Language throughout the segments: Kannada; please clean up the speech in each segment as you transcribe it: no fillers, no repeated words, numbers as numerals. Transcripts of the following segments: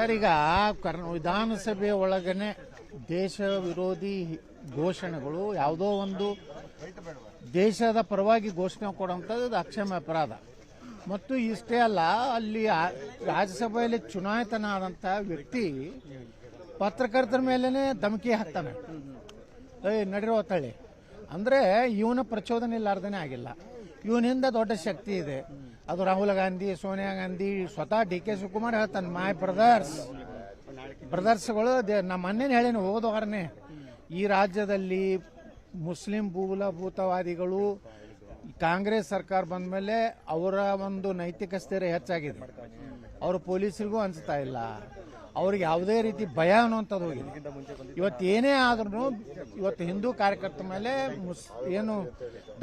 ಸರ್, ಈಗ ವಿಧಾನಸಭೆ ಒಳಗನೆ ದೇಶ ವಿರೋಧಿ ಘೋಷಣೆಗಳು ಯಾವುದೋ ಒಂದು ದೇಶದ ಪರವಾಗಿ ಘೋಷಣೆ ಕೊಡುವಂಥದ್ದು ಅಕ್ಷಮ್ಯ ಅಪರಾಧ. ಮತ್ತು ಇಷ್ಟೇ ಅಲ್ಲ, ಅಲ್ಲಿ ರಾಜ್ಯಸಭೆಯಲ್ಲಿ ಚುನಾಯಿತನಾದಂಥ ವ್ಯಕ್ತಿ ಪತ್ರಕರ್ತರ ಮೇಲೇ ಧಮಕಿ ಹಾಕ್ತಾನೆ, ನಡಿರೋ ತಳ್ಳಿ. ಅಂದರೆ ಇವನ ಪ್ರಚೋದನೆ ಇಲ್ಲಾರ್ದೇ ಆಗಿಲ್ಲ. ಇವನಿಂದ ದೊಡ್ಡ ಶಕ್ತಿ ಇದೆ. ಅದು ರಾಹುಲ್ ಗಾಂಧಿ, ಸೋನಿಯಾ ಗಾಂಧಿ, ಸ್ವತಃ DK ಶಿವಕುಮಾರ್ ಹೇಳ್ತಾನೆ, ಮೈ ಬ್ರದರ್ಸ್ಗಳು. ನಮ್ಮ ಮೊನ್ನೆ ಹೇಳೇನು ಹೋದವಾರನೇ, ಈ ರಾಜ್ಯದಲ್ಲಿ ಮುಸ್ಲಿಂ ಮೂಲಭೂತವಾದಿಗಳು ಕಾಂಗ್ರೆಸ್ ಸರ್ಕಾರ ಬಂದ ಮೇಲೆ ಅವರ ಒಂದು ನೈತಿಕ ಸ್ಥೈರ್ಯ ಹೆಚ್ಚಾಗಿದೆ. ಅವರು ಪೊಲೀಸರಿಗೂ ಅನಿಸ್ತಾ ಇಲ್ಲ, ಅವ್ರಿಗೆ ಯಾವುದೇ ರೀತಿ ಭಯ ಅನ್ನುವಂಥದ್ದು ಹೋಗಿದೆ. ಇವತ್ತು ಏನೇ ಆದ್ರೂ, ಇವತ್ತು ಹಿಂದೂ ಕಾರ್ಯಕರ್ತರ ಮೇಲೆ ಏನು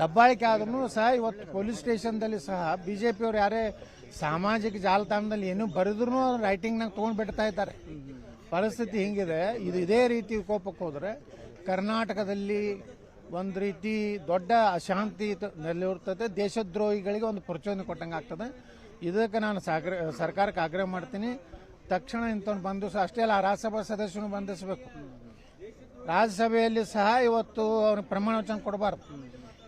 ದಬ್ಬಾಳಿಕೆ ಆದ್ರೂ ಸಹ, ಇವತ್ತು ಪೊಲೀಸ್ ಸ್ಟೇಷನ್ದಲ್ಲಿ ಸಹ BJP ಅವ್ರು ಯಾರೇ ಸಾಮಾಜಿಕ ಜಾಲತಾಣದಲ್ಲಿ ಏನು ಬರೆದ್ರೂ ರೈಟಿಂಗ್ನಾಗ ತೊಗೊಂಡ್ಬಿಡ್ತಾ ಇದ್ದಾರೆ. ಪರಿಸ್ಥಿತಿ ಹಿಂಗಿದೆ. ಇದೇ ರೀತಿ ಕೋಪಕ್ಕೆ ಹೋದರೆ ಕರ್ನಾಟಕದಲ್ಲಿ ಒಂದು ರೀತಿ ದೊಡ್ಡ ಅಶಾಂತಿ ನೆಲೆಯೂರ್ತದೆ. ದೇಶದ್ರೋಹಿಗಳಿಗೆ ಒಂದು ಪ್ರಚೋದನೆ ಕೊಟ್ಟಂಗೆ ಆಗ್ತದೆ. ಇದಕ್ಕೆ ನಾನು ಸರ್ಕಾರಕ್ಕೆ ಆಗ್ರಹ ಮಾಡ್ತೀನಿ, ತಕ್ಷಣ ಇಂಥವ್ನು ಬಂಧಿಸ. ಅಷ್ಟೇ ಅಲ್ಲ, ರಾಜ್ಯಸಭಾ ಸದಸ್ಯನು ಬಂಧಿಸಬೇಕು. ರಾಜ್ಯಸಭೆಯಲ್ಲಿ ಸಹ ಇವತ್ತು ಅವ್ನಿಗೆ ಪ್ರಮಾಣ ವಚನ ಕೊಡಬಾರ್ದು.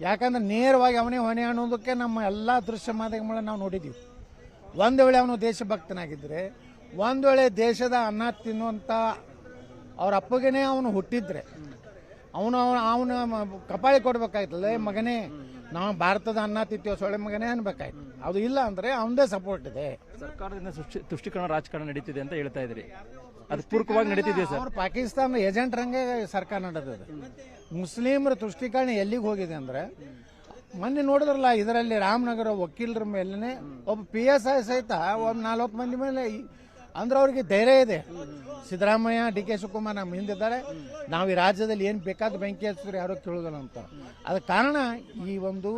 ಯಾಕಂದ್ರೆ ನೇರವಾಗಿ ಅವನೇ ಹೊಣೆ ಅನ್ನೋದಕ್ಕೆ ನಮ್ಮ ಎಲ್ಲ ದೃಶ್ಯ ಮಾಧ್ಯಮಗಳನ್ನ ನಾವು ನೋಡಿದ್ದೀವಿ. ಒಂದು ವೇಳೆ ಅವನು ದೇಶಭಕ್ತನಾಗಿದ್ದರೆ, ಒಂದು ವೇಳೆ ದೇಶದ ಅನ್ನ ತಿನ್ನುವಂಥ ಅವ್ರ ಅಪ್ಪಗೇನೆ ಅವನು ಹುಟ್ಟಿದ್ರೆ ಅವನ ಕಪಾಳಿ ಕೊಡ್ಬೇಕಾಯ್ತಲ್ಲ, ಮಗನೇ ನಾವು ಭಾರತದ ಅನ್ನ ತಿಂತೀವೋ ಸೊಳ್ಳೆ ಮಗನೇ ಅನ್ಬೇಕಾಯ್ತು. ಅದು ಇಲ್ಲ ಅಂದ್ರೆ ಅವನದೇ ಸಪೋರ್ಟ್ ಇದೆ. ಸರ್ಕಾರದಿಂದ ತುಷ್ಟೀಕರಣ ರಾಜಕಾರಣ ನಡೀತಿದೆ ಅಂತ ಹೇಳ್ತಾ ಇದ್ರಿ, ಅದು ಪೂರ್ವಕವಾಗಿ ನಡೀತಿದೆ ಸರ್. ಅವ್ರು ಪಾಕಿಸ್ತಾನ ಏಜೆಂಟ್ರಂಗೆ ಸರ್ಕಾರ ನಡೆದಿದೆ. ಮುಸ್ಲಿಮರ ತುಷ್ಟೀಕರಣ ಎಲ್ಲಿಗೆ ಹೋಗಿದೆ ಅಂದ್ರೆ, ಮೊನ್ನೆ ನೋಡಿದ್ರಲ್ಲ, ಇದರಲ್ಲಿ ರಾಮನಗರ ವಕೀಲರ ಮೇಲೇ ಒಬ್ಬ PSI ಸಹಿತ ಒಂದು 40 ಮಂದಿ ಮೇಲೆ, ಅಂದ್ರೆ ಅವ್ರಿಗೆ ಧೈರ್ಯ ಇದೆ. ಸಿದ್ದರಾಮಯ್ಯ, DK ಶಿವಕುಮಾರ್ ನಮ್ಮ ಹಿಂದಿದ್ದಾರೆ. ನಾವು ಈ ರಾಜ್ಯದಲ್ಲಿ ಏನು ಬೇಕಾದ ಬೆಂಕಿ ಹಚ್ಚಿದ್ರೆ ಯಾರೋ ಕೇಳೋದಲ್ಲ ಅಂತ. ಅದಕ್ಕೆ ಕಾರಣ ಈ ಒಂದು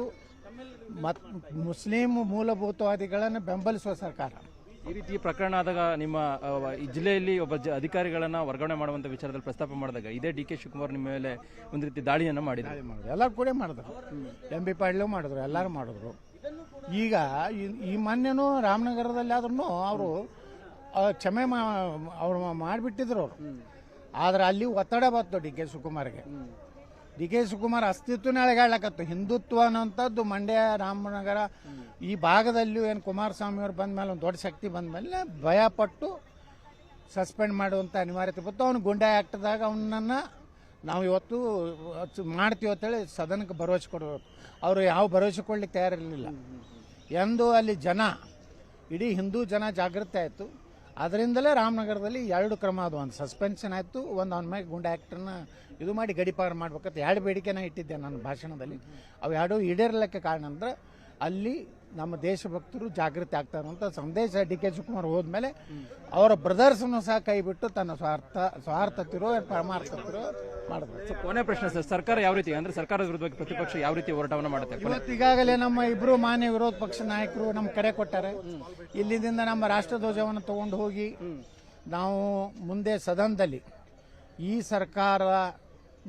ಮುಸ್ಲಿಂ ಮೂಲಭೂತವಾದಿಗಳನ್ನು ಬೆಂಬಲಿಸುವ ಸರ್ಕಾರ. ಈ ರೀತಿ ಪ್ರಕರಣ ಆದಾಗ ನಿಮ್ಮ ಈ ಜಿಲ್ಲೆಯಲ್ಲಿ ಒಬ್ಬ ಅಧಿಕಾರಿಗಳನ್ನ ವರ್ಗಾವಣೆ ಮಾಡುವಂತ ವಿಚಾರದಲ್ಲಿ ಪ್ರಸ್ತಾಪ ಮಾಡಿದಾಗ ಇದೇ DK ಶಿವಕುಮಾರ್ ನಿಮ್ಮ ಮೇಲೆ ಒಂದು ರೀತಿ ದಾಳಿಯನ್ನು ಮಾಡಿದ್ರು. ಎಲ್ಲರೂ ಕೂಡ ಮಾಡಿದ್ರು, MB ಪಾಟೀಲ್ ಮಾಡಿದ್ರು, ಎಲ್ಲರೂ ಮಾಡಿದ್ರು. ಈಗ ಈ ಮೊನ್ನೆನೂ ರಾಮನಗರದಲ್ಲಿ ಆದ್ರೂ ಅವರು ಕ್ಷಮೆ ಅವ್ರು ಮಾಡಿಬಿಟ್ಟಿದ್ರು ಅವರು. ಆದ್ರೆ ಅಲ್ಲಿ ಒತ್ತಡ ಬಂತು DK ಶಿವಕುಮಾರ್ಗೆ. DK ಶಿವಕುಮಾರ್ ಅಸ್ತಿತ್ವನೇ ಅಳೆಗಾಡ್ಲಕತ್ತು. ಹಿಂದುತ್ವ ಅನ್ನೋಂಥದ್ದು ಮಂಡ್ಯ, ರಾಮನಗರ ಈ ಭಾಗದಲ್ಲಿಯೂ ಏನು ಕುಮಾರಸ್ವಾಮಿ ಅವ್ರು ಬಂದ ಮೇಲೆ, ಒಂದು ದೊಡ್ಡ ಶಕ್ತಿ ಬಂದ ಮೇಲೆ ಭಯಪಟ್ಟು ಸಸ್ಪೆಂಡ್ ಮಾಡುವಂಥ ಅನಿವಾರ್ಯತೆ ಬಂತು. ಅವ್ನು ಗುಂಡಾ ಆ್ಯಕ್ಟ್ದಾಗ ಅವನನ್ನು ನಾವು ಇವತ್ತು ಮಾಡ್ತೀವಿ ಅಂತೇಳಿ ಸದನಕ್ಕೆ ಭರವಸೆ ಕೊಡಬೇಕು. ಅವರು ಯಾವ ಭರವಸೆ ಕೊಡ್ಲಿಕ್ಕೆ ತಯಾರಿರಲಿಲ್ಲ ಎಂದು. ಅಲ್ಲಿ ಜನ, ಇಡೀ ಹಿಂದೂ ಜನ ಜಾಗೃತಿ ಆಯಿತು. ಅದರಿಂದಲೇ ರಾಮನಗರದಲ್ಲಿ 2 ಕ್ರಮ ಅದು, ಒಂದು ಸಸ್ಪೆನ್ಷನ್ ಆಯಿತು, ಒಂದು ಅವನ ಮೇಲೆ ಗುಂಡಾ ಆ್ಯಕ್ಟನ್ನ ಇದು ಮಾಡಿ ಗಡಿಪಾರು ಮಾಡ್ಬೇಕಂತ 2 ಬೇಡಿಕೆನ ಇಟ್ಟಿದ್ದೆ ನನ್ನ ಭಾಷಣದಲ್ಲಿ. ಅವು 2 ಈಡೇರಲಿಕ್ಕೆ ಕಾರಣ ಅಂದರೆ ಅಲ್ಲಿ ನಮ್ಮ ದೇಶಭಕ್ತರು ಜಾಗೃತಿ ಆಗ್ತಾರೆ ಅಂತ ಸಂದೇಶ DK ಶಿವಕುಮಾರ್ ಹೋದ್ಮೇಲೆ ಅವರ ಬ್ರದರ್ಸ್ನು ಸಹ ಕೈ ಬಿಟ್ಟು ತನ್ನ ಸ್ವಾರ್ಥತಿರೋ ಪರಮಾರ್ಥತಿರೋ ಮಾಡಿದ್ರು. ಕೊನೆ ಪ್ರಶ್ನೆ ಸರ್, ಸರ್ಕಾರ ಯಾವ ರೀತಿ, ಅಂದ್ರೆ ಸರ್ಕಾರದ ವಿರುದ್ಧವಾಗಿ ಪ್ರತಿಪಕ್ಷ ಯಾವ ರೀತಿ ಹೋರಾಟವನ್ನು ಮಾಡುತ್ತೆ? ಇವತ್ತು ಈಗಾಗಲೇ ನಮ್ಮ 2 ಮಾನ್ಯ ವಿರೋಧ ಪಕ್ಷ ನಾಯಕರು ನಮ್ಗೆ ಕರೆ ಕೊಟ್ಟಾರೆ. ಇಲ್ಲಿಂದ ನಮ್ಮ ರಾಷ್ಟ್ರಧ್ವಜವನ್ನು ತಗೊಂಡು ಹೋಗಿ ನಾವು ಮುಂದೆ ಸದನದಲ್ಲಿ ಈ ಸರ್ಕಾರ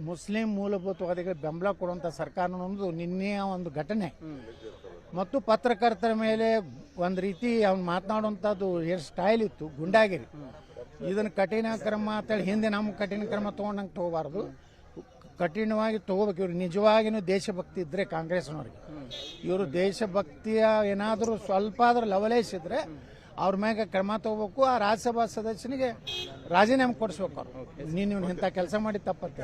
ಮುಸ್ಲಿಂ ಮೂಲಭೂತವಾದಿಗಳಿಗೆ ಬೆಂಬಲ ಕೊಡುವಂಥ ಸರ್ಕಾರ ಅನ್ನೋದು ನಿನ್ನೆಯ ಒಂದು ಘಟನೆ. ಮತ್ತು ಪತ್ರಕರ್ತರ ಮೇಲೆ ಒಂದು ರೀತಿ ಅವ್ನು ಮಾತನಾಡುವಂಥದ್ದು ಹೇರ್ ಸ್ಟೈಲ್ ಇತ್ತು, ಗುಂಡಾಗಿರಿ. ಇದನ್ನು ಕಠಿಣ ಕ್ರಮ ಅಂತೇಳಿ ಹಿಂದೆ ನಮ್ಮ ಕಠಿಣ ಕ್ರಮ ತೊಗೊಂಡಂಗೆ ತೊಗೋಬಾರ್ದು, ಕಠಿಣವಾಗಿ ತೊಗೋಬೇಕು. ಇವ್ರು ನಿಜವಾಗಿಯೂ ದೇಶಭಕ್ತಿ ಇದ್ದರೆ ಕಾಂಗ್ರೆಸ್ನವ್ರಿಗೆ, ಇವರು ದೇಶಭಕ್ತಿಯ ಏನಾದರೂ ಸ್ವಲ್ಪ ಆದರೂ ಲವಲೇಸಿದ್ರೆ ಅವ್ರ ಮ್ಯಾಗ ಕ್ರಮ ತಗೋಬೇಕು. ಆ ರಾಜ್ಯಸಭಾ ಸದಸ್ಯನಿಗೆ ರಾಜೀನಾಮೆ ಕೊಡಿಸ್ಬೇಕು. ಅವ್ರು ನೀನು ಇಂಥ ಕೆಲಸ ಮಾಡಿ ತಪ್ಪತ್ತೆ.